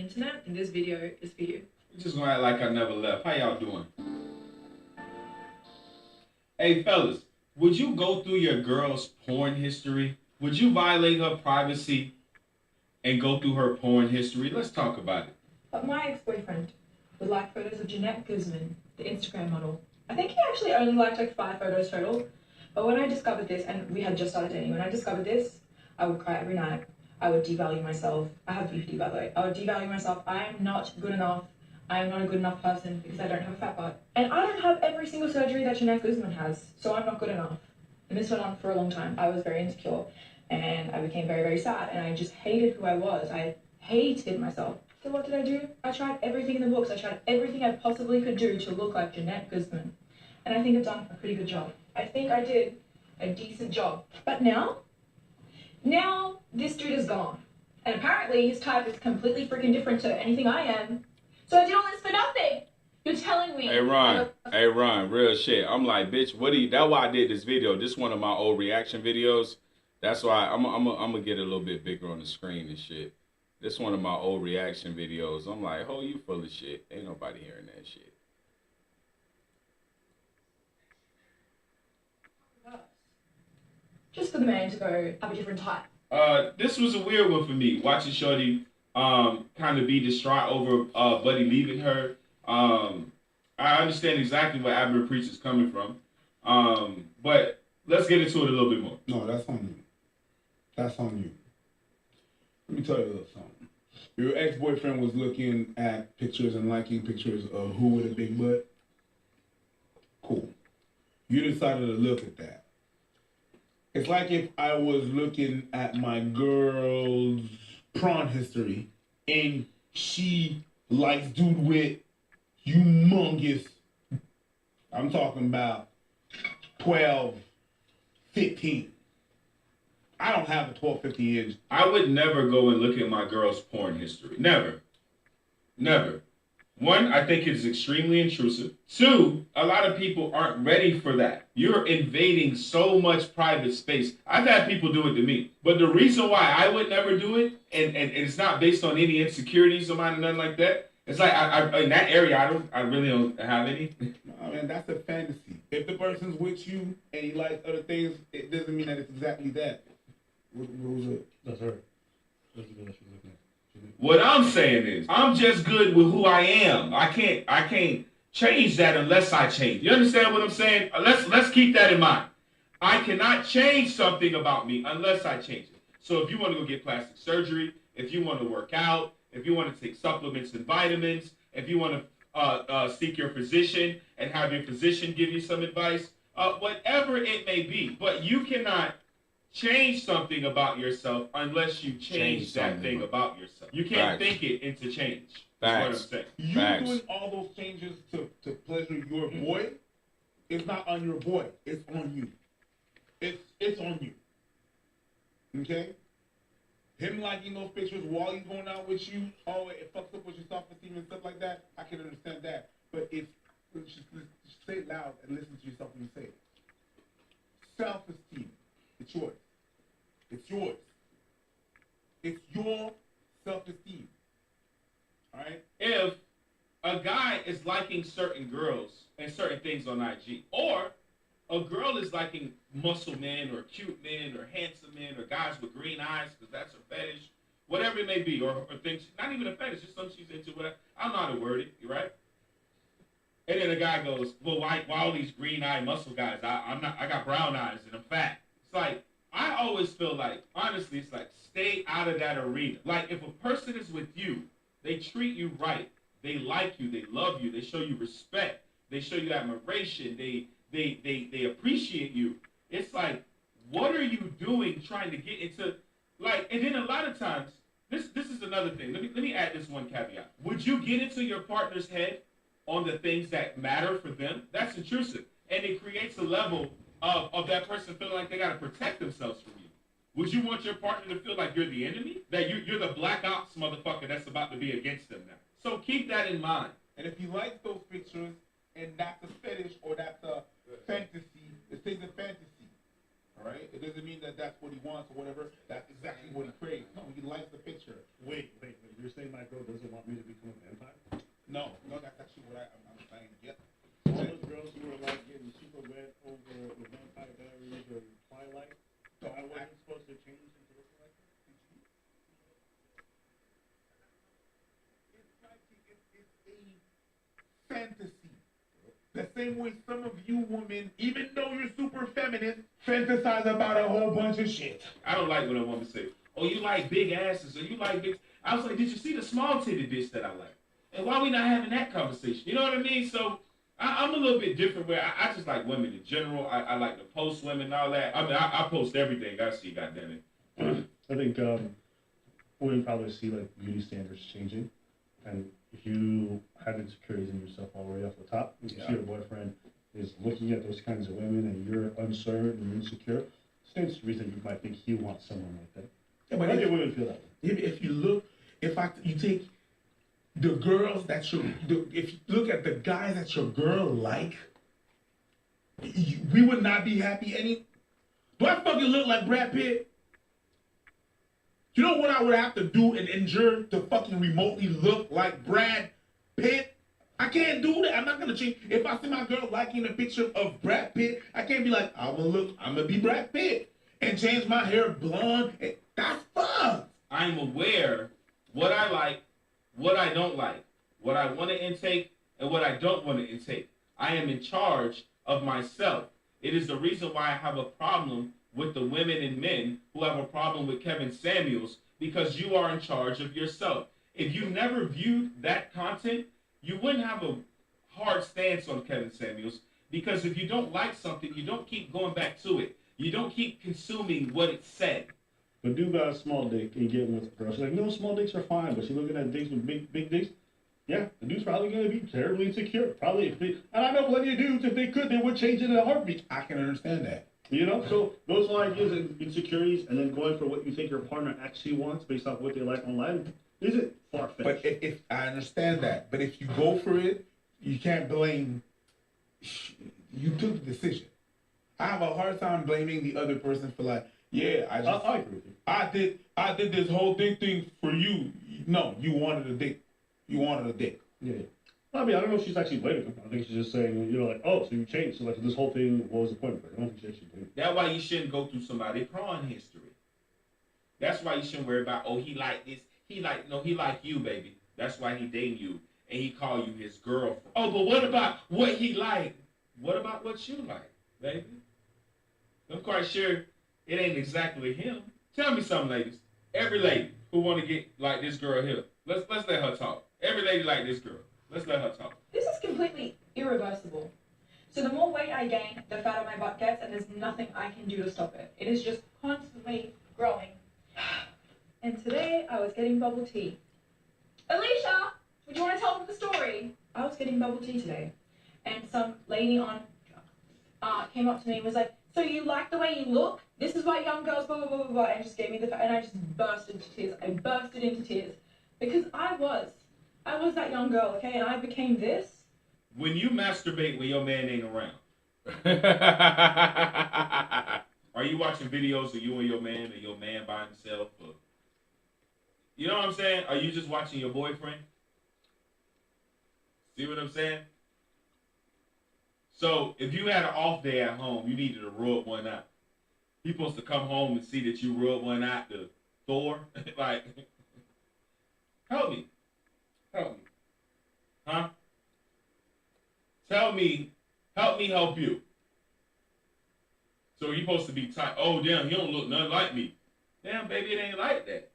internet, and this video is for you. Just gonna act like I never left. How y'all doing? Hey fellas, would you go through your girl's porn history? Would you violate her privacy and go through her porn history? Let's talk about it. But my ex-boyfriend would like photos of Jeanette Guzman, the Instagram model. I think he actually only liked like 5 photos total. But when I discovered this, and we had just started dating, when I discovered this, I would cry every night. I would devalue myself. I have BPD, by the way. I would devalue myself. I am not good enough. I am not a good enough person because I don't have a fat butt. And I don't have every single surgery that Jeanette Guzman has, so I'm not good enough. And this went on for a long time. I was very insecure, and I became very, very sad, and I just hated who I was. I hated myself. So what did I do? I tried everything in the books. I tried everything I possibly could do to look like Jeanette Guzman. And I think I've done a pretty good job. I think I did a decent job. But now this dude is gone. And apparently his type is completely freaking different to anything I am. So I did all this for nothing. You're telling me. Hey Ron, real shit. I'm like, bitch, that's why I did this video. This is one of my old reaction videos. That's why I'm gonna get a little bit bigger on the screen and shit. This is one of my old reaction videos. I'm like, oh, you full of shit. Ain't nobody hearing that shit. Just for the man to go have a different type. This was a weird one for me. Watching Shorty kind of be distraught over Buddy leaving her. I understand exactly where Abner Preach is coming from. But let's get into it a little bit more. No, that's on you. That's on you. Let me tell you a little something. Your ex-boyfriend was looking at pictures and liking pictures of who with a big butt. Cool. You decided to look at that. It's like if I was looking at my girl's prawn history and she likes dude with humongous, I'm talking about 12, 15. I don't have a 12, 15 inch. I would never go and look at my girl's porn history. Never. Never. One, I think it's extremely intrusive. Two, a lot of people aren't ready for that. You're invading so much private space. I've had people do it to me. But the reason why I would never do it, and it's not based on any insecurities of mine or nothing like that, it's like I in that area, I really don't have any. I mean, that's a fantasy. If the person's with you and he likes other things, it doesn't mean that it's exactly that. What was it? That's her. That's the girl that she was looking at. What I'm saying is, I'm just good with who I am. I can't change that unless I change. You understand what I'm saying? Let's keep that in mind. I cannot change something about me unless I change it. So if you want to go get plastic surgery, if you want to work out, if you want to take supplements and vitamins, if you want to seek your physician and have your physician give you some advice, whatever it may be, but you cannot change something about yourself unless you change that thing about yourself. You can't think it into change. That's what I'm saying. You doing all those changes to pleasure your boy, it's not on your boy. It's on you. It's on you. Okay? Him liking those pictures while he's going out with you, oh, it fucks up with your self-esteem and stuff like that, I can understand that. But just say it loud and listen to yourself when you say it. Self-esteem. It's yours. It's yours. It's your self-esteem. Alright? If a guy is liking certain girls and certain things on IG, or a girl is liking muscle men or cute men or handsome men or guys with green eyes because that's her fetish, whatever it may be, or things, not even a fetish, just something she's into, whatever. I don't know how to word it, right? And then a guy goes, well, why all these green eye muscle guys? I got brown eyes and I'm fat. It's like, I always feel like, honestly, it's like, stay out of that arena. Like, if a person is with you, they treat you right. They like you. They love you. They show you respect. They show you admiration. They appreciate you. It's like, what are you doing trying to get into, like, and then a lot of times, this is another thing. Let me add this one caveat. Would you get into your partner's head on the things that matter for them? That's intrusive. And it creates a level of that person feeling like they got to protect themselves from you. Would you want your partner to feel like you're the enemy? That you're the black ops motherfucker that's about to be against them now. So keep that in mind. And if he likes those pictures and that's a fetish or that's a fantasy, it stays a fantasy. Alright? It doesn't mean that that's what he wants or whatever. That's exactly what he craves. No, he likes the picture. Wait. You're saying that girl doesn't want me to become a vampire? No, that's actually what I'm saying. Yep. All those girls who were like getting super wet over the Vampire Diaries or Twilight, I wasn't supposed to change into looking like that? It's like it's a fantasy. The same way some of you women, even though you're super feminist, fantasize about a whole bunch of shit. I don't like when a woman say, "Oh, you like big asses," or "You like big." I was like, "Did you see the small titty bitch that I like?" And why are we not having that conversation? You know what I mean? So I'm a little bit different where I just like women in general. I like to post women and all that. I mean, I post everything I see, goddammit. I think women probably see like beauty standards changing, and if you have insecurities in yourself already off the top, if you see your boyfriend is looking at those kinds of women and you're uncertain and insecure, stands to reason you might think he wants someone like that. Yeah, but maybe women feel that way. If you look, you take the girls that if you look at the guys that your girl like, we would not be happy any. Do I fucking look like Brad Pitt? You know what I would have to do and endure to fucking remotely look like Brad Pitt? I can't do that. I'm not gonna change. If I see my girl liking a picture of Brad Pitt, I can't be like, I'm gonna be Brad Pitt and change my hair blonde. That's fucked. I'm aware what I like, what I don't like, what I want to intake, and what I don't want to intake. I am in charge of myself. It is the reason why I have a problem with the women and men who have a problem with Kevin Samuels, because you are in charge of yourself. If you never viewed that content, you wouldn't have a hard stance on Kevin Samuels, because if you don't like something, you don't keep going back to it. You don't keep consuming what it said. But dude got a small dick and getting with a girl. She's like, no, small dicks are fine, but she's looking at dicks with big dicks. Yeah, the dude's probably going to be terribly insecure. Probably, and I know plenty of dudes, if they could, they would change it in a heartbeat. I can understand that. You know, so those whole ideas and insecurities, and then going for what you think your partner actually wants based off what they like online, isn't far-fetched. But if I understand that, but if you go for it, you can't blame. You took the decision. I have a hard time blaming the other person for like, yeah, I agree with you. I did this whole dick thing for you. No, you wanted a dick. You wanted a dick. Yeah. I mean, I don't know if she's actually blaming him. I think she's just saying, you know, like, oh, so you changed. So, like, this whole thing, what was the point of it? I don't think she actually blamed him. That's why you shouldn't go through somebody's prawn history. That's why you shouldn't worry about, oh, he like this. He like you, baby. That's why he dating you. And he call you his girlfriend. Oh, but what about what he like? What about what you like, baby? I'm quite sure it ain't exactly him. Tell me something, ladies. Every lady who want to get like this girl here, let's let her talk. Every lady like this girl. Let's let her talk. This is completely irreversible. So the more weight I gain, the fatter my butt gets, and there's nothing I can do to stop it. It is just constantly growing. And today, I was getting bubble tea. Alicia, would you want to tell them the story? I was getting bubble tea today, and some lady on came up to me and was like, so you like the way you look? This is why young girls blah, blah, blah, blah, blah, and just gave me and I just burst into tears. I bursted into tears. Because I was that young girl, okay, and I became this. When you masturbate when your man ain't around, are you watching videos of you and your man, or your man by himself? Or, you know what I'm saying? Are you just watching your boyfriend? See what I'm saying? So if you had an off day at home, you needed to rub one out. He's supposed to come home and see that you rub one out to Thor. Like, help me. Help me. Huh? Tell me, help me help you. So you're supposed to be tight. Oh, damn, you don't look nothing like me. Damn, baby, it ain't like that.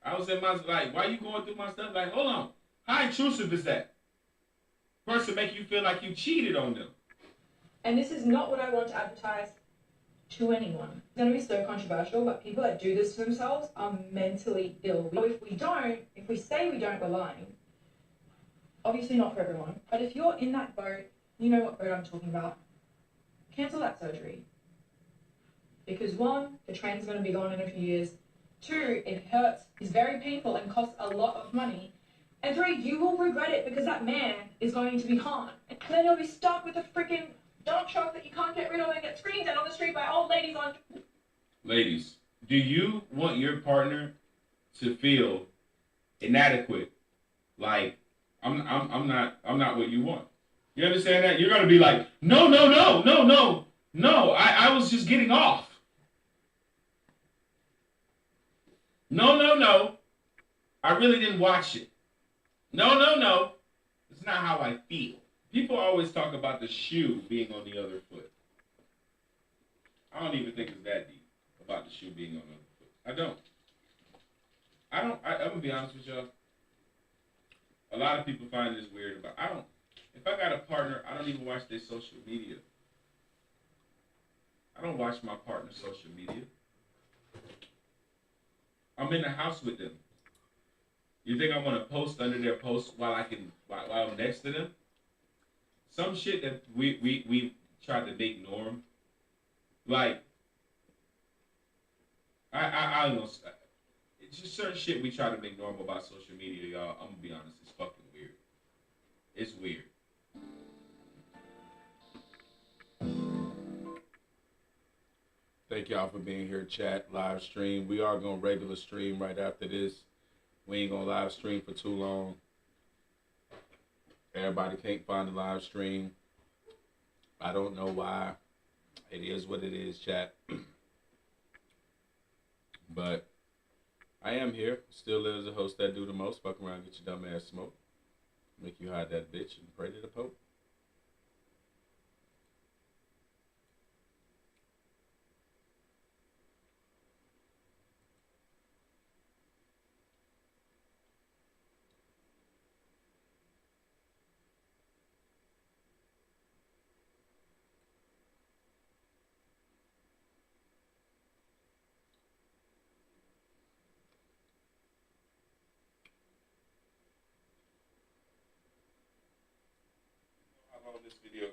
I was in my, like, why you going through my stuff? Like, hold on. How intrusive is that? Person make you feel like you cheated on them. And this is not what I want to advertise to anyone. It's going to be so controversial, but people that do this to themselves are mentally ill. If we say we don't, we're lying. Obviously not for everyone, but if you're in that boat, you know what boat I'm talking about. Cancel that surgery. Because 1, the train's going to be gone in a few years. 2, it hurts, is very painful and costs a lot of money. And 3, you will regret it because that man is going to be gone. And then you'll be stuck with a freaking dump truck that you can't get rid of and get screamed at on the street by old ladies on... Ladies, do you want your partner to feel inadequate Like, I'm not what you want. You understand that? You're gonna be like, no, no, no, no, no, no. I was just getting off. No, no, no. I really didn't watch it. No, no, no. It's not how I feel. People always talk about the shoe being on the other foot. I don't even think it's that deep about the shoe being on the other foot. I'm gonna be honest with y'all. A lot of people find this weird, but if I got a partner, I don't even watch their social media. I don't watch my partner's social media. I'm in the house with them. You think I want to post under their post while I'm next to them? Some shit that we tried to make norm. Like, I don't know. It's just certain shit we try to make normal about social media, y'all. I'm gonna be honest, it's fucking weird. It's weird. Thank y'all for being here, chat, live stream. We are gonna regular stream right after this. We ain't gonna live stream for too long. Everybody can't find the live stream. I don't know why. It is what it is, chat. But I am here. Still is the host that do the most. Fuck around, get your dumb ass smoked. Make you hide that bitch and pray to the Pope. This video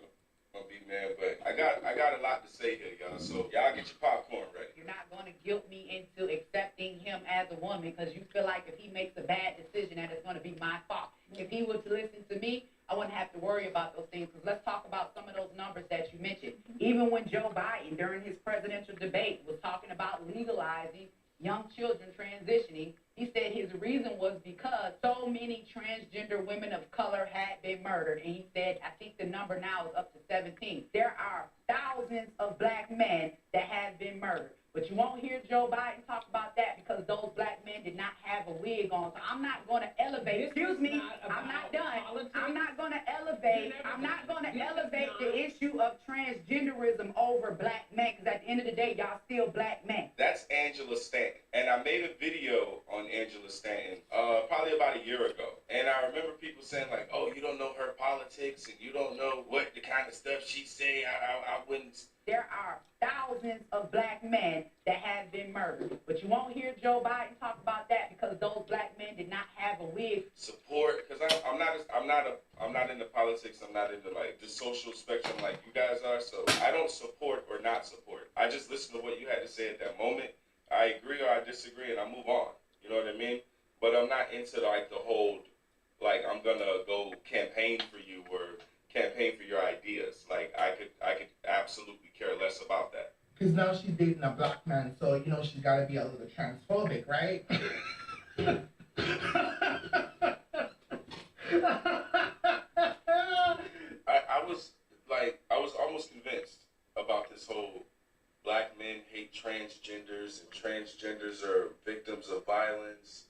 gonna be, man, but I got a lot to say here, y'all. So y'all get your popcorn ready. You're not going to guilt me into accepting him as a woman because you feel like if he makes a bad decision that it's going to be my fault. If he were to listen to me, I wouldn't have to worry about those things. Because let's talk about some of those numbers that you mentioned. Even when Joe Biden, during his presidential debate, was talking about legalizing young children transitioning, he said his reason was because so many transgender women of color had been murdered. And he said, I think the number now is up to 17. There are thousands of black men that have been murdered. But you won't hear Joe Biden talk about that because those black men did not have a wig on. So I'm not going to elevate. Excuse me, I'm not done. I'm not going to elevate. I'm not going to elevate the issue of transgenderism over black men because at the end of the day, y'all still black men. That's Angela Stanton. And I made a video on Angela Stanton probably about a year ago. And I remember people saying like, oh, you don't know her politics and you don't know what the kind of stuff she say. I wouldn't. There are thousands of black men that have been murdered. But you won't hear Joe Biden talk about that because those black men did not have a wig. Support, because I'm not into politics. I'm not into like the social spectrum like you guys are. So I don't support or not support. I just listen to what you had to say at that moment. I agree or I disagree, and I move on. You know what I mean? But I'm not into like the whole like I'm gonna go campaign for you or campaign for your ideas. Like I could absolutely care less about that. Because now she's dating a black man, so you know she's gotta be a little transphobic, right? I was almost convinced about this whole black men hate transgenders and transgenders are victims of violence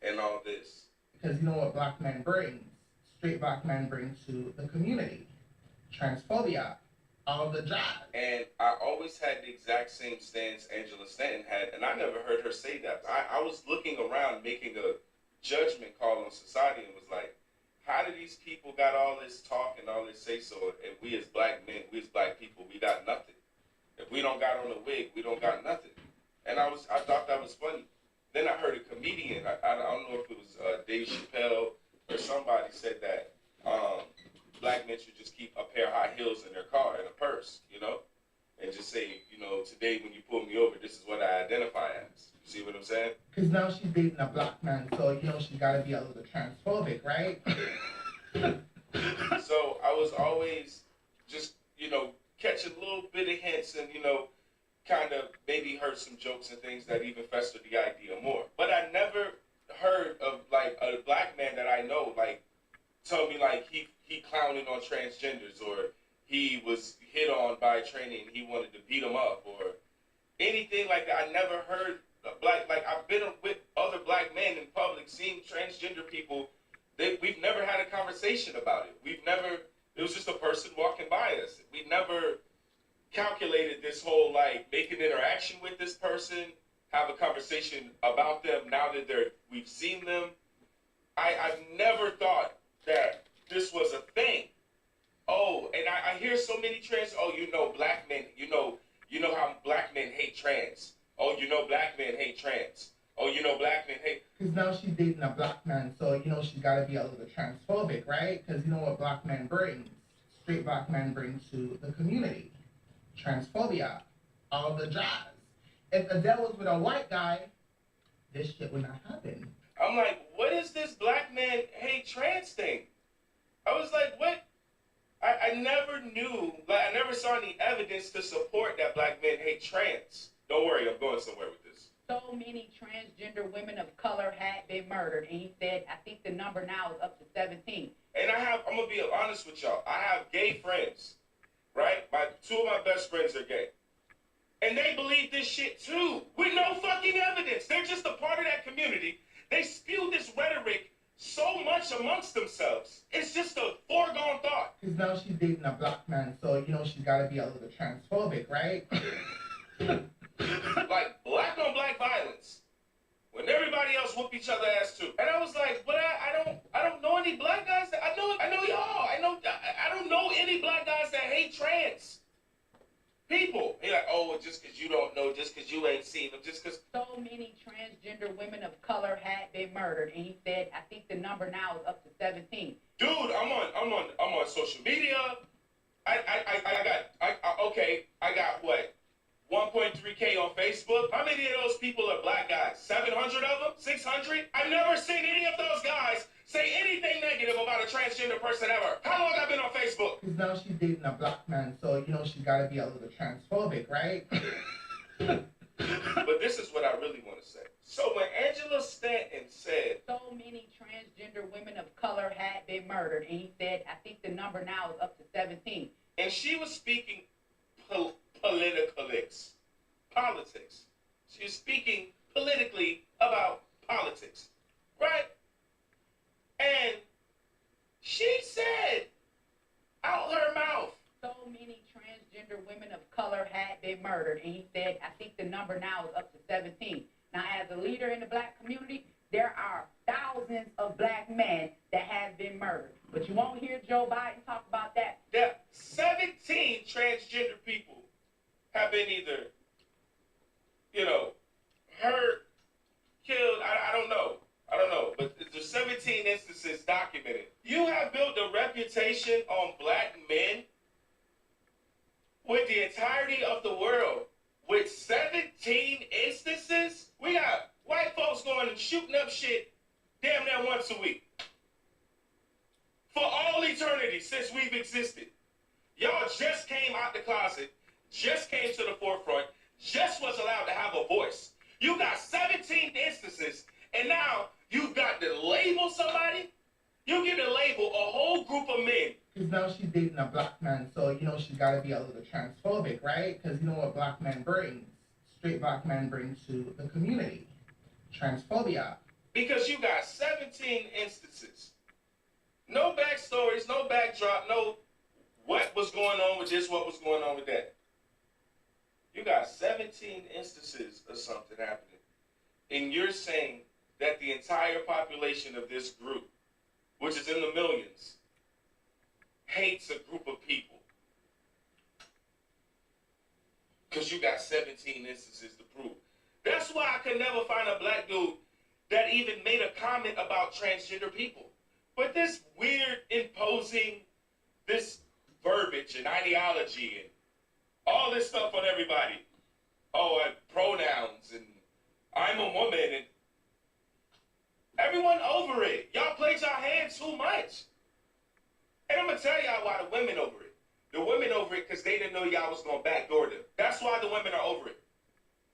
and all this. Because you know what black men bring? Straight black men bring to the community. Transphobia. All the jazz. And I always had the exact same stance Angela Stanton had, and I never heard her say that. I was looking around making a judgment call on society and was like, how do these people got all this talk and all this say-so, and we as black men, we as black people, we got nothing. If we don't got on a wig, we don't got nothing. And I thought that was funny. Then I heard a comedian, I don't know if it was Dave Chappelle or somebody said that black men should just keep a pair of high heels in their car and a purse, you know, and just say, you know, today when you pull me over, this is what I identify as. You see what I'm saying? Because now she's dating a black man, so you know she's gotta be a little transphobic, right? So I was always just, you know, catching a little bit of hints and, you know, kind of maybe heard some jokes and things that even festered the idea more. But I never heard of like a black man that I know like tell me like he clowning on transgenders or he was hit on by a trainee and he wanted to beat him up or anything like that. I never heard I've been with other black men in public, seeing transgender people. We've never had a conversation about it. It was just a person walking by us. We never calculated this whole like make an interaction with this person, have a conversation about them now that we've seen them. I've never thought that this was a thing. Oh, and I hear so many black men, you know how black men hate trans. Oh, black men hate trans. Oh, black men hate. Because now she's dating a black man, so she's got to be a little bit transphobic, right? Because you know what black men bring, straight black men bring to the community, transphobia, all the jazz. If Adele was with a white guy, this shit would not happen. I'm like, what is this black man hate trans thing? I was like, what? I never knew, I never saw any evidence to support that black men hate trans. Don't worry, I'm going somewhere with this. So many transgender women of color had been murdered, and he said, I think the number now is up to 17. And I'm going to be honest with y'all. I have gay friends, right? Two of my best friends are gay. And they believe this shit too, with no fucking evidence. They're just a part of that community. They spew this rhetoric so much amongst themselves. It's just a foregone thought. Because now she's dating a black man, so she's got to be a little bit transphobic, right? Like black on black violence, when everybody else whoop each other ass too. And I was like, but I don't know any black guys that I know y'all. I don't know any black guys that hate trans people. They're like, oh, just because you don't know, just because you ain't seen them, just because. So many transgender women of color had been murdered, and he said, I think the number now is up to 17. Dude, I'm on social media. I got what? 1.3K on Facebook. How many of those people are black guys? 700 of them? 600? I've never seen any of those guys say anything negative about a transgender person ever. How long have I been on Facebook? Because now she's dating a black man, so she's got to be a little bit transphobic, right? But this is what I really want to say. So when Angela Stanton said, so many transgender women of color had been murdered, and he said, I think the number now is up to 17. And she was speaking politics. She was speaking politically about politics, right? And she said out her mouth, so many transgender women of color had been murdered, and he said, I think the number now is up to 17. Now, as a leader in the black community, there are thousands of black men that have been murdered. But you won't hear Joe Biden talk about that. There 17 transgender people have been either, hurt, killed, I don't know, but there's 17 instances documented. You have built a reputation on black men with the entirety of the world. With 17 instances, we got white folks going and shooting up shit damn near once a week. For all eternity since we've existed. Y'all just came out the closet, just came to the forefront, just was allowed to have a voice. You got 17 instances, and now you've got to label somebody? You get to label a whole group of men. Because now she's dating a black man, so she's got to be a little bit transphobic, right? Because you know what black men bring, straight black men bring to the community, transphobia. Because you got 17 instances. No backstories, no backdrop, no what was going on with this, what was going on with that. You got 17 instances of something happening. And you're saying that the entire population of this group, which is in the millions, hates a group of people. Because you got 17 instances to prove. That's why I could never find a black dude that even made a comment about transgender people. But this weird imposing this verbiage and ideology and all this stuff on everybody. Oh, and pronouns and I'm a woman and everyone over it. Y'all played y'all hand too much. And I'm going to tell y'all why the women over it. The women over it because they didn't know y'all was going to backdoor them. That's why the women are over it.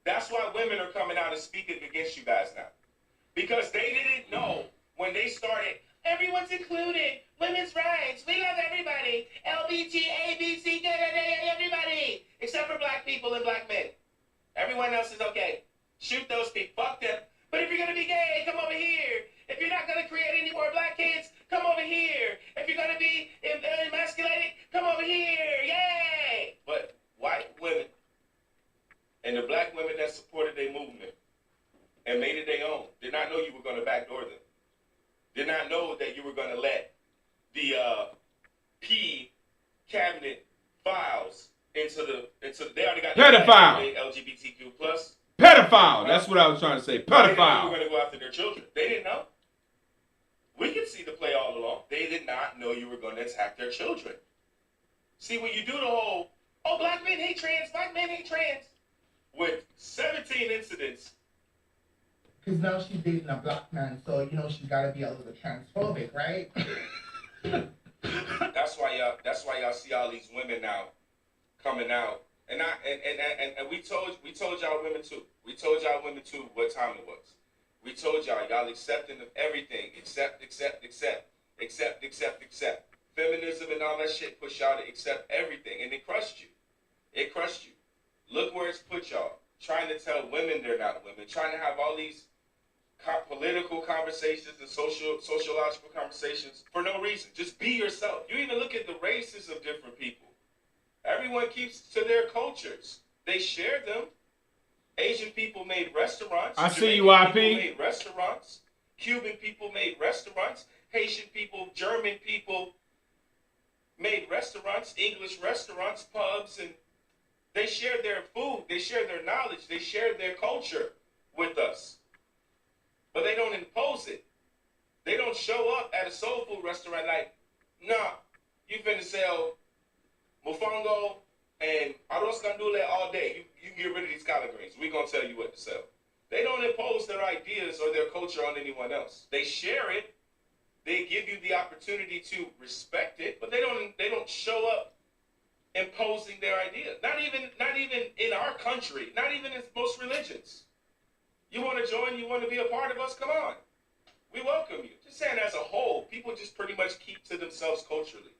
That's why women are coming out and speaking against you guys now. Because they didn't know when they started, everyone's included, women's rights, we love everybody, LBG, ABC, everybody, except for black people and black men. Everyone else is okay. Shoot those people, fuck them. But if you're gonna be gay, come over here. If you're not gonna create any more black kids, come over here. If you're gonna be emasculated, come over here, yay! But white women and the black women that supported their movement and made it their own did not know you were gonna backdoor them. Did not know that you were gonna let the P cabinet files into they already got pedophile. LGBTQ plus. Pedophile. That's what I was trying to say. They didn't know Pedophile. you were going to go after their children. They didn't know. We could see the play all along. They did not know you were going to attack their children. See, when you do the whole, oh, black men hate trans, with 17 incidents. Because now she's dating a black man, so, you know, she's got to be a little transphobic, right? That's why y'all see all these women now coming out. And we told y'all women too. We told y'all women too what time it was. We told y'all accepting of everything. Accept. Feminism and all that shit push y'all to accept everything. And it crushed you. It crushed you. Look where it's put y'all. Trying to tell women they're not women. Trying to have all these political conversations and sociological conversations for no reason. Just be yourself. You even look at the races of different people. Everyone keeps to their cultures. They share them. Asian people made restaurants. I see Jamaican you, IP. people made restaurants. Cuban people made restaurants. Haitian people, German people made restaurants, English restaurants, pubs, and they share their food. They share their knowledge. They share their culture with us. But they don't impose it. They don't show up at a soul food restaurant like, nah, you finna sell mofongo and arroz gandule all day. You can get rid of these collard greens. We're going to tell you what to sell. They don't impose their ideas or their culture on anyone else. They share it. They give you the opportunity to respect it, but they don't show up imposing their idea. Not even in our country. Not even in most religions. You want to join? You want to be a part of us? Come on. We welcome you. Just saying as a whole, people just pretty much keep to themselves culturally.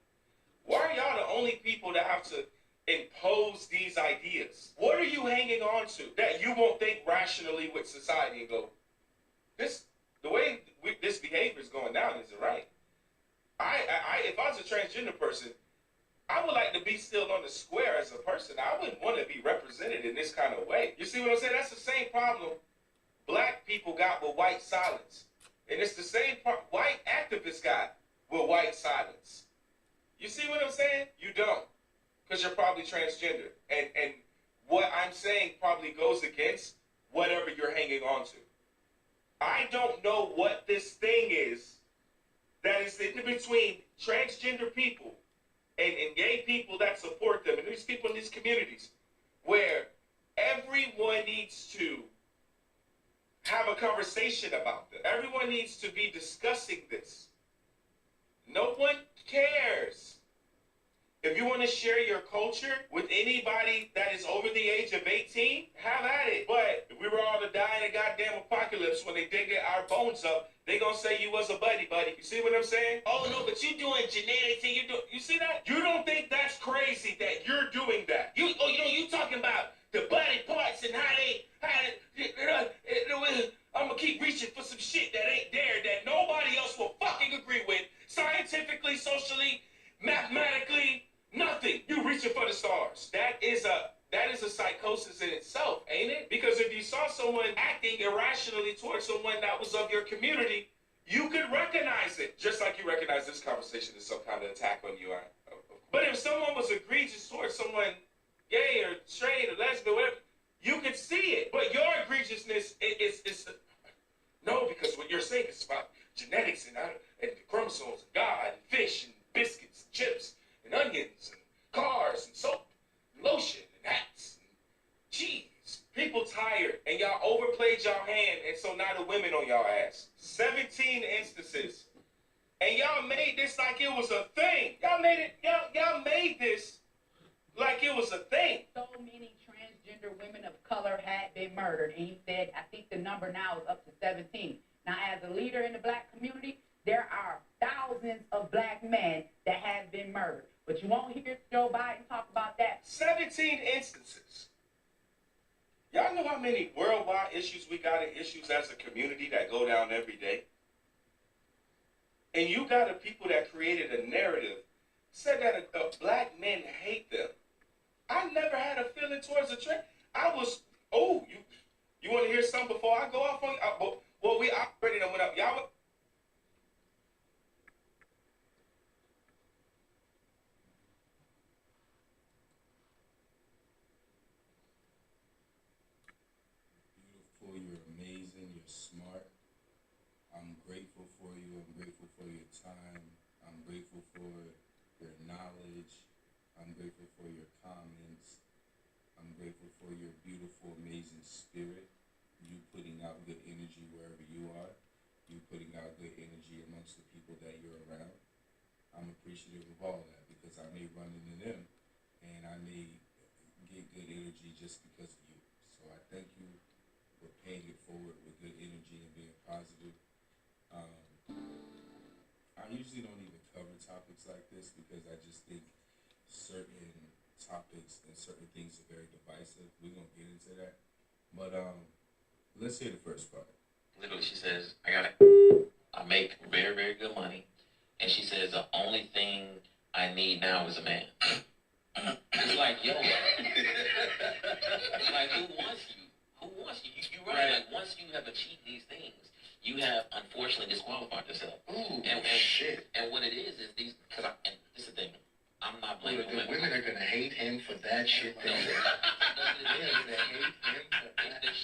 Why are y'all the only people that have to impose these ideas? What are you hanging on to that you won't think rationally with society and go, the way this behavior is going down isn't right. If I was a transgender person, I would like to be still on the square as a person. I wouldn't want to be represented in this kind of way. You see what I'm saying? That's the same problem black people got with white silence. And it's the same white activists got with white silence. You see what I'm saying? You don't. Because you're probably transgender. And what I'm saying probably goes against whatever you're hanging on to. I don't know what this thing is that is in between transgender people and gay people that support them, and these people in these communities, where everyone needs to have a conversation about this. Everyone needs to be discussing this. No one cares. If you want to share your culture with anybody that is over the age of 18, have at it. But if we were all to die in a goddamn apocalypse when they dig our bones up, they gonna say you was a buddy. You see what I'm saying? Oh no, but you doing genetics and you see that? You don't think that's crazy that you're doing that? You talking about the body parts and I'm gonna keep reaching for some shit that ain't there that nobody else will fucking agree with. Scientifically, socially, mathematically, nothing. You reaching for the stars. That is a psychosis in itself, ain't it? Because if you saw someone acting irrationally towards someone that was of your community, you could recognize it. Just like you recognize this conversation is some kind of attack on you. But if someone was egregious towards someone gay or straight or lesbian, whatever, you could see it. But your egregiousness is no, because what you're saying is about genetics and chromosomes and God and fish and biscuits and chips and onions and cars and soap and lotion and hats and cheese. People tired and y'all overplayed y'all hand, and so now the women on y'all ass. 17 instances. And y'all made this like it was a thing. Y'all made this like it was a thing. So many transgender women of color had been murdered, and he said, I think the number now is up to 17. Now, as a leader in the black community, there are thousands of black men that have been murdered. But you won't hear Joe Biden talk about that. 17 instances. Y'all know how many worldwide issues we got and issues as a community that go down every day? And you got a people that created a narrative, said that black men hate them. I never had a feeling towards a trend. I was, you want to hear something before I go off on you? Well, we operated and went up. Y'all. Beautiful, you're amazing, you're smart. I'm grateful for you. I'm grateful for your time. I'm grateful for your knowledge. I'm grateful for your comments. I'm grateful for your beautiful, amazing spirit. You putting out good energy wherever you are. You putting out good energy amongst the people that you're around. I'm appreciative of all that because I may run into them and I may get good energy just because of you. So I thank you for paying it forward with good energy and being positive. I usually don't even cover topics like this because I just think certain topics and certain things are very divisive. We're going to get into that. But let's hear the first part. Literally, she says, I make very, very good money. And she says, the only thing I need now is a man. It's like, yo. It's like, who wants you? Who wants you? You're right. Like, once you have achieved these things, you have unfortunately disqualified yourself. Ooh, and shit. And what it is these, and this is the thing, I'm not blaming The women are going to hate him for that shit. No, They're going to hate him for that.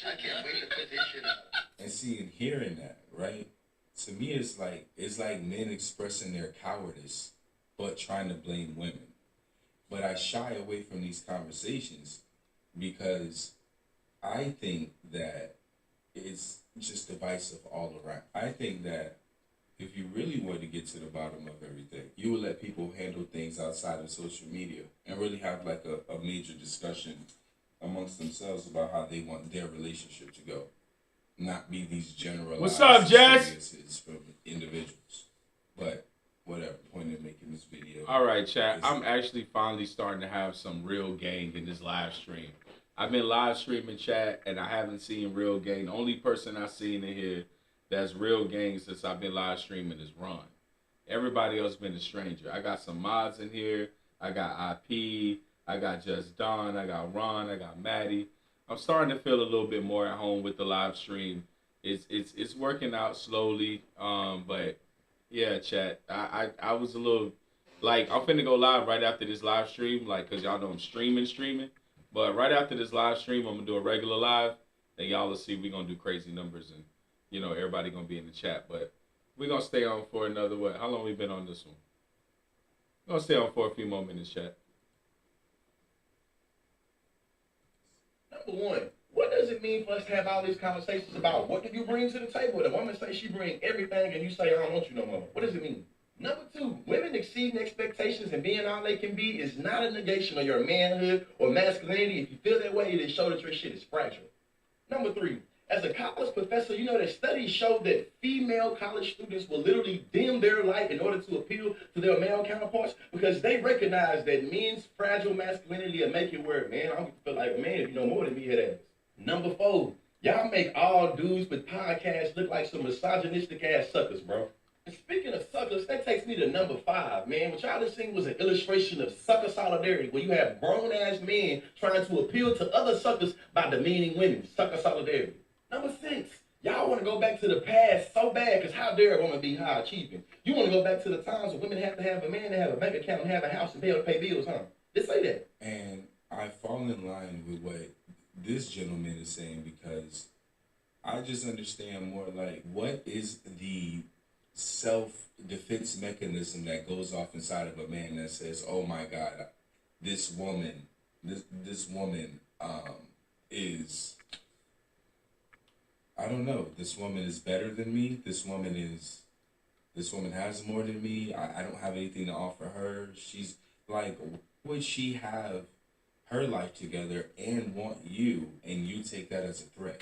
I can't wait to put this shit out. And see, and hearing that, right? To me, it's like men expressing their cowardice, but trying to blame women. But I shy away from these conversations because I think that it's just divisive all around. I think that if you really wanted to get to the bottom of everything, you would let people handle things outside of social media and really have like a major discussion amongst themselves about how they want their relationship to go. Not be these generalized What's up, Jess? experiences from individuals. But whatever, point of making this video. All right, chat. I'm actually finally starting to have some real gang in this live stream. I've been live streaming chat and I haven't seen real gang. The only person I've seen in here that's real gang since I've been live streaming is Ron. Everybody else been a stranger. I got some mods in here. I got IP. I got Just Don. I got Ron. I got Maddie. I'm starting to feel a little bit more at home with the live stream. It's working out slowly. But yeah, chat. I was a little like I'm finna go live right after this live stream, like cause y'all know I'm streaming. But right after this live stream, I'm gonna do a regular live, and y'all will see we gonna do crazy numbers, and you know everybody gonna be in the chat. But we're gonna stay on for another what? How long we been on this one? We're gonna stay on for a few more minutes, chat. Number one, what does it mean for us to have all these conversations about what do you bring to the table? The woman say she bring everything, and you say I don't want you no more. What does it mean? Number two, women exceeding expectations and being all they can be is not a negation of your manhood or masculinity. If you feel that way, it shows that your shit is fragile. Number three, as a college professor, you know that studies show that female college students will literally dim their light in order to appeal to their male counterparts because they recognize that men's fragile masculinity will make it work. Man, I don't feel like a man if you know more than me, head ass. Number four, y'all make all dudes with podcasts look like some misogynistic ass suckers, bro. And speaking of suckers, that takes me to number five, man. What y'all just seen was an illustration of sucker solidarity, where you have grown-ass men trying to appeal to other suckers by demeaning women. Sucker solidarity. Number six, y'all want to go back to the past so bad, because how dare a woman be high achieving? You want to go back to the times when women have to have a man to have a bank account and have a house and be able to pay bills, huh? Just say that. And I fall in line with what this gentleman is saying because I just understand more like what is the self-defense mechanism that goes off inside of a man that says, oh my God, this woman is, I don't know, this woman is better than me, this woman has more than me, I don't have anything to offer her. She's like, would she have her life together and want you, and you take that as a threat?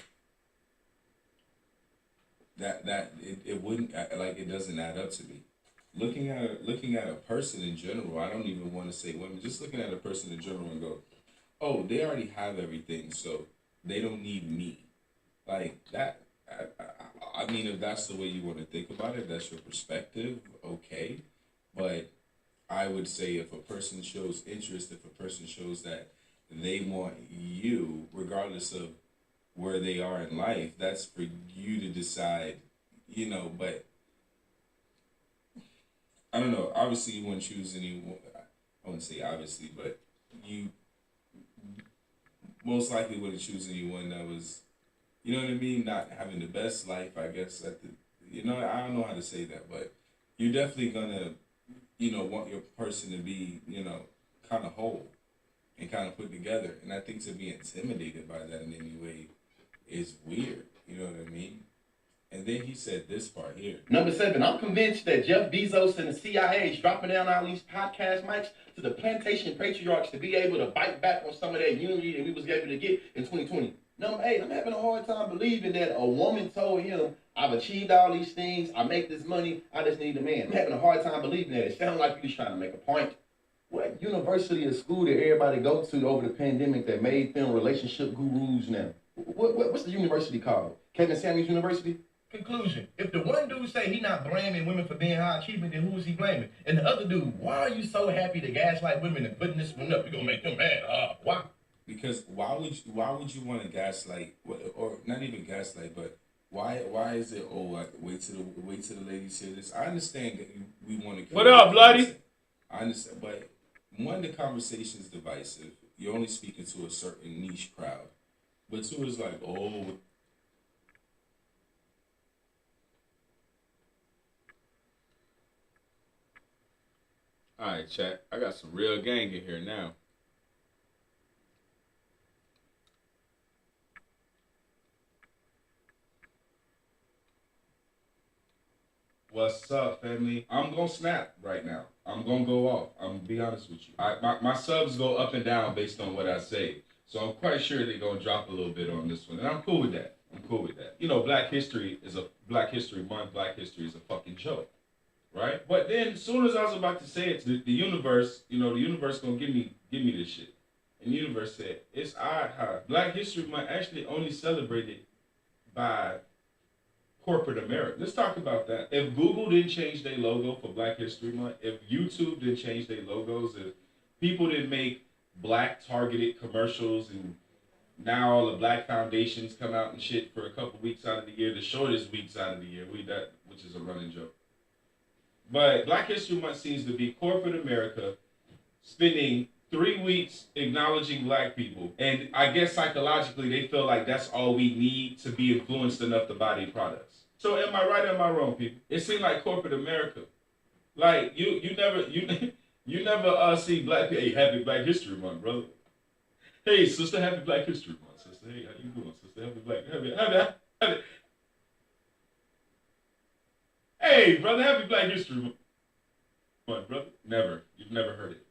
it wouldn't like it doesn't add up to me. Looking at a person in general, I don't even want to say women. Just looking at a person in general and go, oh, they already have everything, so they don't need me. Like that. I mean, if that's the way you want to think about it, that's your perspective. Okay, but I would say if a person shows interest, if a person shows that they want you, regardless of where they are in life, that's for you to decide, but I don't know. Obviously, you wouldn't choose anyone. I wouldn't say obviously, but you most likely wouldn't choose anyone that was, you know what I mean, not having the best life, I guess, I don't know how to say that, but you're definitely gonna, want your person to be, kind of whole and kind of put together. And I think to be intimidated by that in any way is weird. You know what I mean? And then he said this part here. Number 7, I'm convinced that Jeff Bezos and the CIA is dropping down all these podcast mics to the plantation patriarchs to be able to bite back on some of that unity that we was able to get in 2020. Number 8, I'm having a hard time believing that a woman told him, I've achieved all these things, I make this money, I just need a man. I'm having a hard time believing that. It sounds like you're trying to make a point. What university or school did everybody go to over the pandemic that made them relationship gurus now? What's the university called? Kevin Samuels University? Conclusion. If the one dude say he not blaming women for being high achievement, then who is he blaming? And the other dude, why are you so happy to gaslight women and putting this one up? You're gonna make them mad. Why? Because why would you want to gaslight, or not even gaslight, but why is it, wait till the ladies hear this? I understand that we want to. What up, bloody? I understand, but one, the conversation is divisive. You're only speaking to a certain niche crowd. But two is like, oh. All right, chat. I got some real gang in here now. What's up, family? I'm gonna snap right now. I'm gonna go off. I'm gonna be honest with you. My subs go up and down based on what I say. So I'm quite sure they're gonna drop a little bit on this one. And I'm cool with that. Black History Month. Black History is a fucking joke. Right? But then as soon as I was about to say it, the universe, the universe gonna give me this shit. And the universe said, it's odd how Black History Month actually only celebrated by corporate America. Let's talk about that. If Google didn't change their logo for Black History Month, if YouTube didn't change their logos, if people didn't make black targeted commercials, and now all the black foundations come out and shit for a couple weeks out of the year, the shortest weeks out of the year, which is a running joke. But Black History Month seems to be corporate America spending 3 weeks acknowledging black people. And I guess psychologically they feel like that's all we need to be influenced enough to buy their products. So am I right or am I wrong, people? It seems like corporate America. Like you never see black people. Hey, happy Black History Month, brother. Hey, sister, happy Black History Month, sister. Hey, how you doing, sister? Happy. Hey, brother, happy Black History Month, brother. Never. You've never heard it.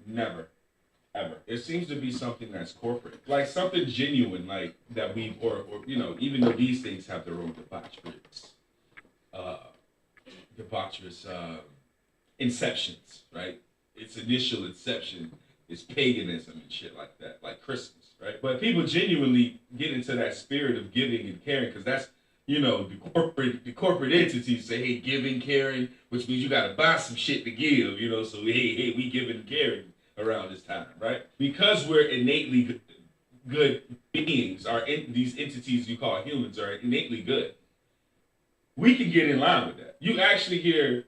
Never. Ever. It seems to be something that's corporate. Like something genuine, like that we, or even though these things have their own debaucherous inceptions, right? Its initial inception is paganism and shit like that, like Christmas, right? But people genuinely get into that spirit of giving and caring, because that's, the corporate entities say, hey, giving, caring, which means you got to buy some shit to give, so hey, we giving and caring around this time, right? Because we're innately good beings, these entities you call humans are innately good, we can get in line with that. You actually hear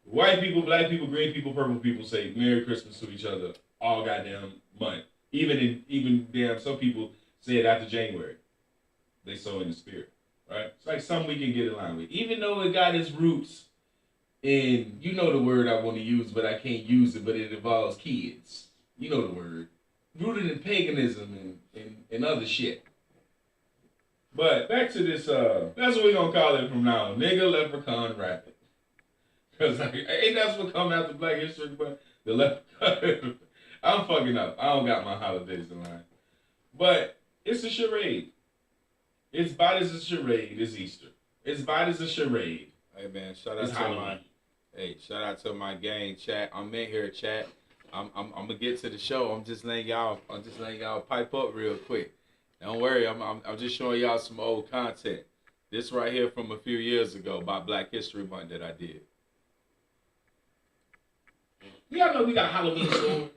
white people, black people, green people, purple people say Merry Christmas to each other all goddamn month. Even damn, some people say it after January. They sow in the spirit. Right? It's like something we can get in line with. Even though it got its roots in, the word I want to use, but I can't use it, but it involves kids. You know the word. Rooted in paganism and other shit. But back to this, that's what we're going to call it from now on. Nigga leprechaun rapping. Because ain't that's what come after Black History Month? The leprechaun. I'm fucking up. I don't got my holidays in line. But it's a charade. It's bodies a charade. It's Easter. It's vidoes a charade. Hey man, shout out It's to Halloween. shout out to my gang chat. I'm in here, chat. I'm gonna get to the show. I'm just letting y'all pipe up real quick. Don't worry, I'm just showing y'all some old content. This right here from a few years ago by Black History Month that I did. Y'all know we got Halloween stores.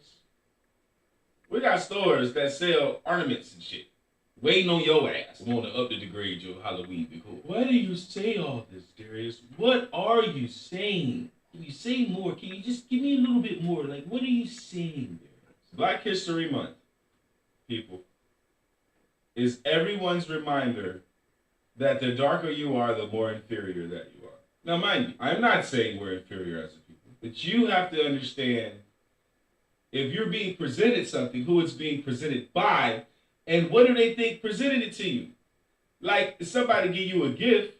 We got stores that sell ornaments and shit. Waiting on your ass. Want to up the grade your Halloween decor. Why do you say all this, Darius? What are you saying? Can you say more? Can you just give me a little bit more? Like, what are you saying, Darius? Black History Month, people, is everyone's reminder that the darker you are, the more inferior that you are. Now, mind you, I'm not saying we're inferior as a people, but you have to understand if you're being presented something, who it's being presented by, and what do they think presented it to you? Like, somebody give you a gift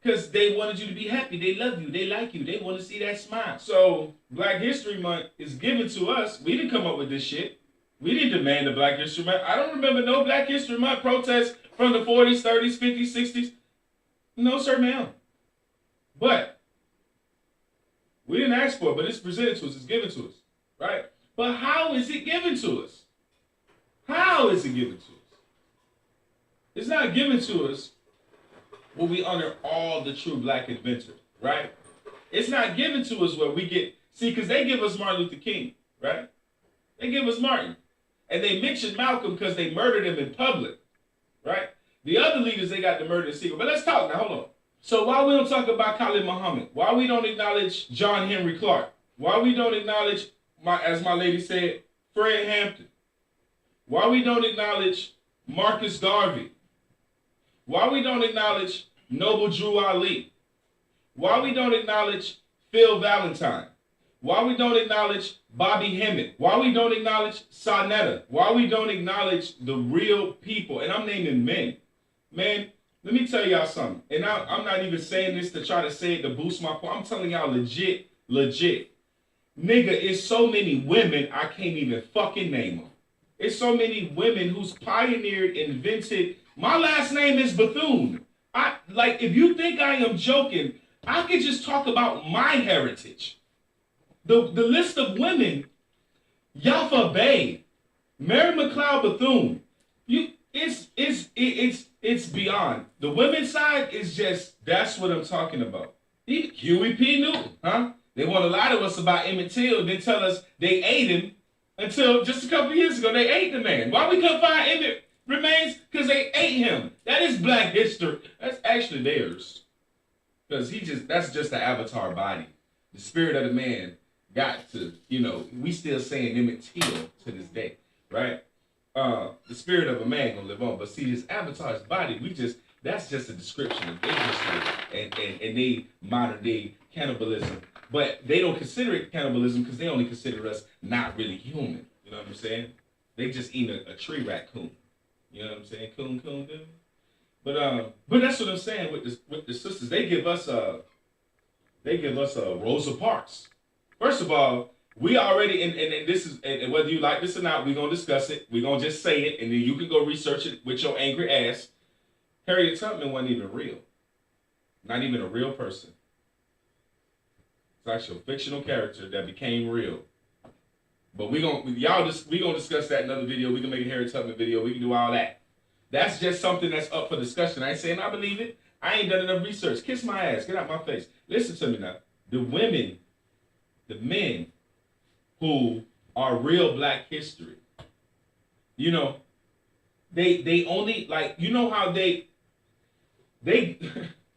because they wanted you to be happy. They love you. They like you. They want to see that smile. So, Black History Month is given to us. We didn't come up with this shit. We didn't demand a Black History Month. I don't remember no Black History Month protests from the 40s, 30s, 50s, 60s. No, sir, ma'am. But we didn't ask for it, but it's presented to us. It's given to us, right? But how is it given to us? How is it given to us? It's not given to us where we honor all the true Black inventors, right? It's not given to us where we get, see, because they give us Martin Luther King, right? They give us Martin. And they mention Malcolm because they murdered him in public, right? The other leaders, they got the murder in secret. But let's talk now, hold on. So why we don't talk about Khalid Muhammad? Why we don't acknowledge John Henry Clark? Why we don't acknowledge, as my lady said, Fred Hampton? Why we don't acknowledge Marcus Garvey? Why we don't acknowledge Noble Drew Ali? Why we don't acknowledge Phil Valentine? Why we don't acknowledge Bobby Hemmett? Why we don't acknowledge Sonetta? Why we don't acknowledge the real people? And I'm naming men. Man, let me tell y'all something. And I'm not even saying this to try to say it to boost my point. I'm telling y'all legit. Nigga, it's so many women, I can't even fucking name them. It's so many women who's pioneered, invented. My last name is Bethune. If you think I am joking, I could just talk about my heritage. The list of women, Yafa Bay, Mary McLeod Bethune, it's beyond. The women's side is just, that's what I'm talking about. Huey P. Newton, huh? They want to lie to us about Emmett Till, then tell us they ate him until just a couple years ago. They ate the man. Why we couldn't find Emmett remains? Because they ate him. That is Black history. That's actually theirs. Because that's just the avatar body. The spirit of the man got to, we still saying Emmett Till to this day, right? The spirit of a man gonna live on. But see, his avatar's body, that's just a description of their history and they modern day cannibalism. But they don't consider it cannibalism because they only consider us not really human. You know what I'm saying? They just eat a tree raccoon. You know what I'm saying? Coon, dude. But that's what I'm saying with the sisters. They give us a Rosa Parks. First of all, we already and this is and whether you like this or not, we're gonna discuss it. We're gonna just say it, and then you can go research it with your angry ass. Harriet Tubman wasn't even real. Not even a real person. It's actually a fictional character that became real. But we gonna discuss that in another video. We can make a Harriet Tubman video. We can do all that. That's just something that's up for discussion. I ain't saying I believe it. I ain't done enough research. Kiss my ass. Get out my face. Listen to me now. The women, the men who are real Black history, they only, how they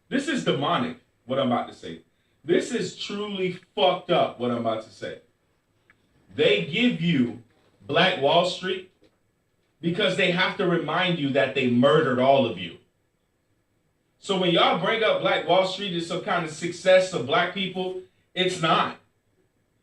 this is demonic, what I'm about to say. This is truly fucked up, what I'm about to say. They give you Black Wall Street because they have to remind you that they murdered all of you. So when y'all bring up Black Wall Street as some kind of success of Black people, it's not.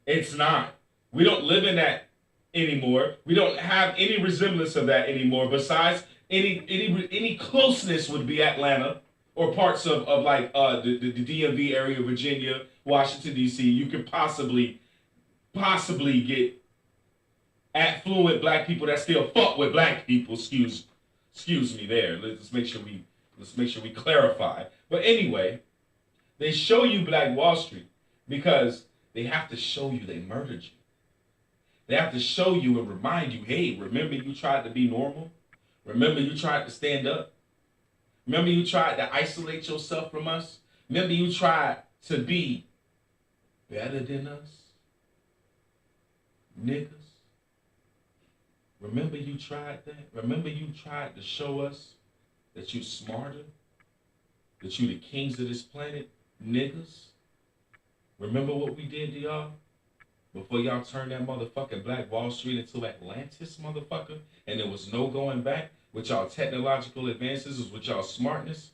It's not. We don't live in that anymore. We don't have any resemblance of that anymore. Besides, any closeness would be Atlanta or parts of the DMV area, Virginia, Washington, D.C. You could possibly get affluent Black people that still fuck with Black people. Excuse me there. Let's make sure we clarify. But anyway, they show you Black Wall Street because they have to show you they murdered you. They have to show you and remind you, hey, remember you tried to be normal? Remember you tried to stand up? Remember you tried to isolate yourself from us? Remember you tried to be better than us? Niggas. Remember you tried that? Remember you tried to show us that you smarter? That you the kings of this planet? Niggas. Remember what we did to y'all? Before y'all turned that motherfucking Black Wall Street into Atlantis, motherfucker? And there was no going back with y'all technological advances, with y'all smartness?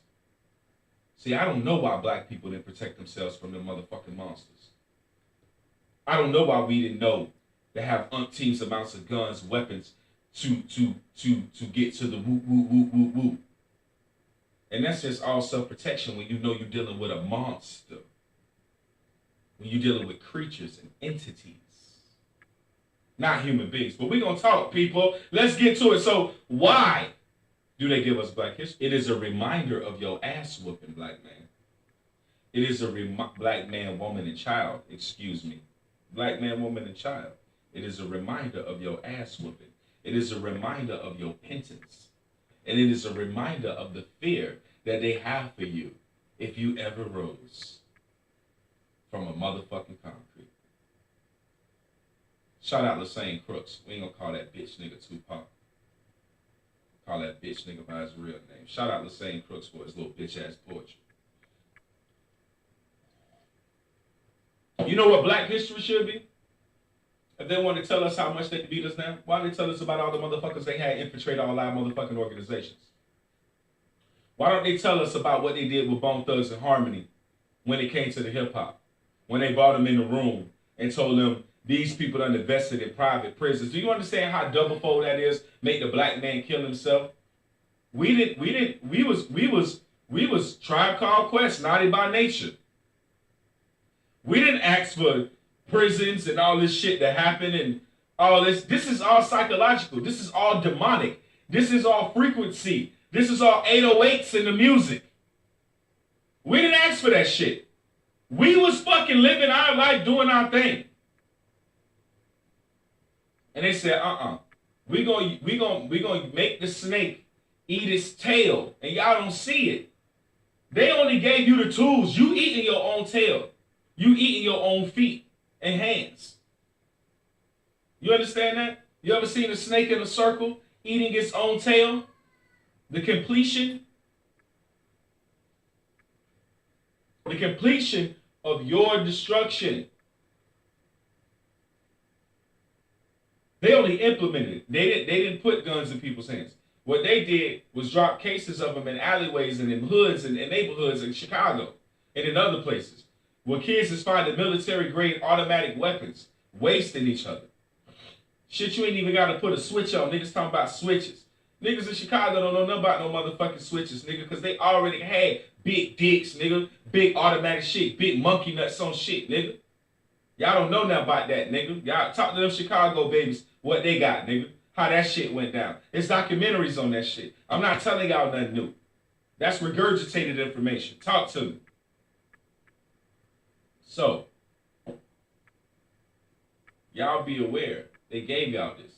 See, I don't know why black people didn't protect themselves from them motherfucking monsters. I don't know why we didn't know to have umpteens amounts of guns, weapons to get to the whoop, whoop, whoop, whoop, whoop. And that's just all self-protection when you know you're dealing with a monster. When you're dealing with creatures and entities. Not human beings. But we're going to talk, people. Let's get to it. So why do they give us Black history? It is a reminder of your ass whooping, black man. It is a black man, woman, and child. Excuse me. Black man, woman, and child. It is a reminder of your ass whooping. It is a reminder of your penance. And it is a reminder of the fear that they have for you if you ever rose from a motherfucking concrete. Shout out Lassane Crooks. We ain't gonna call that bitch nigga Tupac. Call that bitch nigga by his real name. Shout out Lassane Crooks for his little bitch ass poetry. You know what Black history should be? If they want to tell us how much they beat us now, why don't they tell us about all the motherfuckers they had infiltrate all our motherfucking organizations? Why don't they tell us about what they did with Bone Thugs and Harmony when it came to the hip hop? When they brought them in the room and told them these people are invested in private prisons. Do you understand how double fold that is? Make the black man kill himself. We was Tribe Called Quest, naughty by nature. We didn't ask for prisons and all this shit that happened and all this. This is all psychological. This is all demonic. This is all frequency. This is all 808s in the music. We didn't ask for that shit. We was fucking living our life doing our thing. And they said, we gonna make the snake eat its tail. And y'all don't see it. They only gave you the tools. You eating your own tail. You eating your own feet and hands. You understand that? You ever seen a snake in a circle eating its own tail? The completion. The completion of your destruction. They only implemented it. They didn't put guns in people's hands. What they did was drop cases of them in alleyways and in hoods and in neighborhoods in Chicago and in other places where kids is finding military-grade automatic weapons, wasting each other. Shit, you ain't even got to put a switch on. Niggas talking about switches. Niggas in Chicago don't know nothing about no motherfucking switches, nigga, because they already had big dicks, nigga, big automatic shit, big monkey nuts on shit, nigga. Y'all don't know nothing about that, nigga. Y'all talk to them Chicago babies, what they got, nigga. How that shit went down. It's documentaries on that shit. I'm not telling y'all nothing new. That's regurgitated information. Talk to me. So, y'all be aware. They gave y'all this.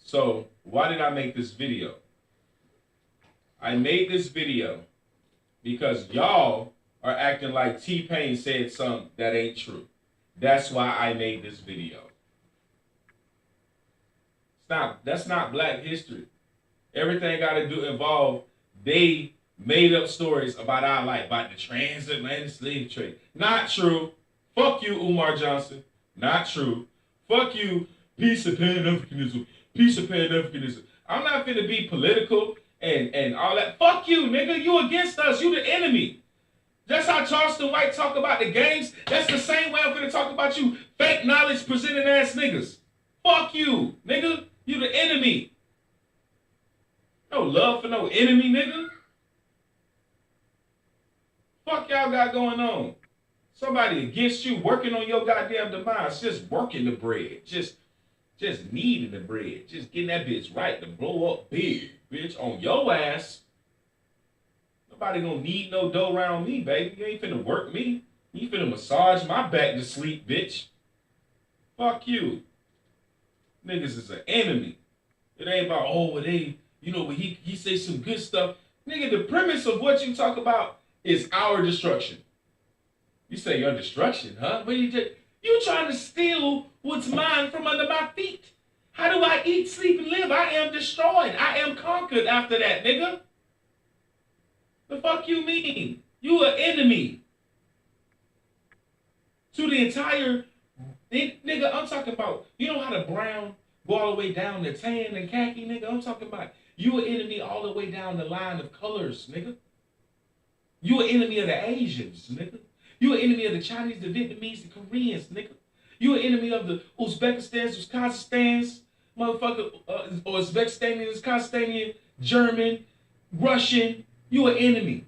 So, why did I make this video? I made this video because y'all are acting like T-Pain said something that ain't true. That's why I made this video. That's not Black history. Everything got to involve they made up stories about our life, about the transatlantic slave trade. Not true. Fuck you, Umar Johnson. Not true. Fuck you, peace and Pan-Africanism. Peace and Pan-Africanism. I'm not finna be political and all that. Fuck you, nigga. You against us. You the enemy. That's how Charleston White talk about the gangs. That's the same way I'm finna talk about you fake knowledge presenting ass niggas. Fuck you, nigga. You the enemy. No love for no enemy, nigga. Fuck y'all got going on. Somebody against you working on your goddamn demise. Just working the bread. Just needing the bread. Just getting that bitch right to blow up big, bitch, on your ass. Nobody gonna need no dough around me, baby. You ain't finna work me. You finna massage my back to sleep, bitch. Fuck you. Niggas is an enemy. It ain't about, oh, well, they, you know, when he say some good stuff. Nigga, the premise of what you talk about is our destruction. You say your destruction, huh? But you trying to steal what's mine from under my feet. How do I eat, sleep, and live? I am destroyed. I am conquered after that, nigga. The fuck you mean? You an enemy. To the entire, nigga, I'm talking about, you know how the brown go all the way down to tan and khaki, nigga? I'm talking about you an enemy all the way down the line of colors, nigga. You an enemy of the Asians, nigga. You an enemy of the Chinese, the Vietnamese, the Koreans, nigga. You an enemy of the Uzbekistans, Kazakhstans, motherfucker, or Uzbekistanians, Kazakhstanian, German, Russian. You an enemy.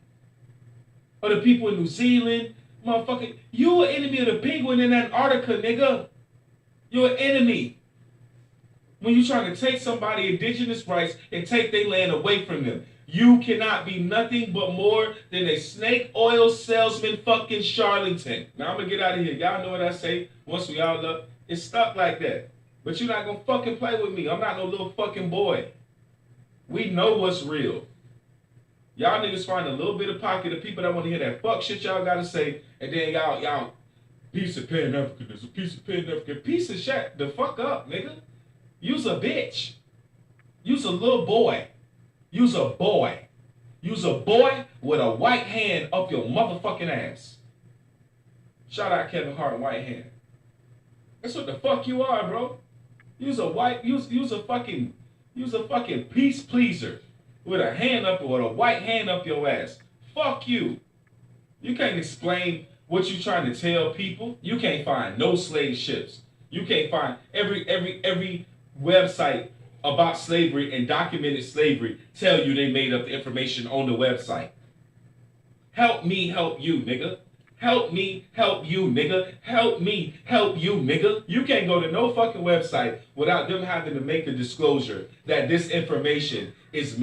Or the people in New Zealand, motherfucker. You an enemy of the penguin in Antarctica, nigga. You an enemy. When you trying to take somebody indigenous rights and take their land away from them. You cannot be nothing but more than a snake oil salesman fucking charlatan. Now I'm gonna get out of here. Y'all know what I say once we all up. It's stuck like that. But you're not gonna fucking play with me. I'm not no little fucking boy. We know what's real. Y'all niggas find a little bit of pocket of people that want to hear that fuck shit y'all gotta say, and then y'all piece of Pan-Africanism, a piece of Pan-African, piece of shit. The fuck up, nigga. You's a bitch. You's a little boy. You's a boy. You's a boy with a white hand up your motherfucking ass. Shout out Kevin Hart, white hand. That's what the fuck you are, bro. You's a fucking peace pleaser with a hand up, with a white hand up your ass. Fuck you. You can't explain what you trying to tell people. You can't find no slave ships. You can't find every website about slavery and documented slavery tell you they made up the information on the website. Help me help you, nigga. Help me help you, nigga. Help me help you, nigga. You can't go to no fucking website without them having to make the disclosure that this information is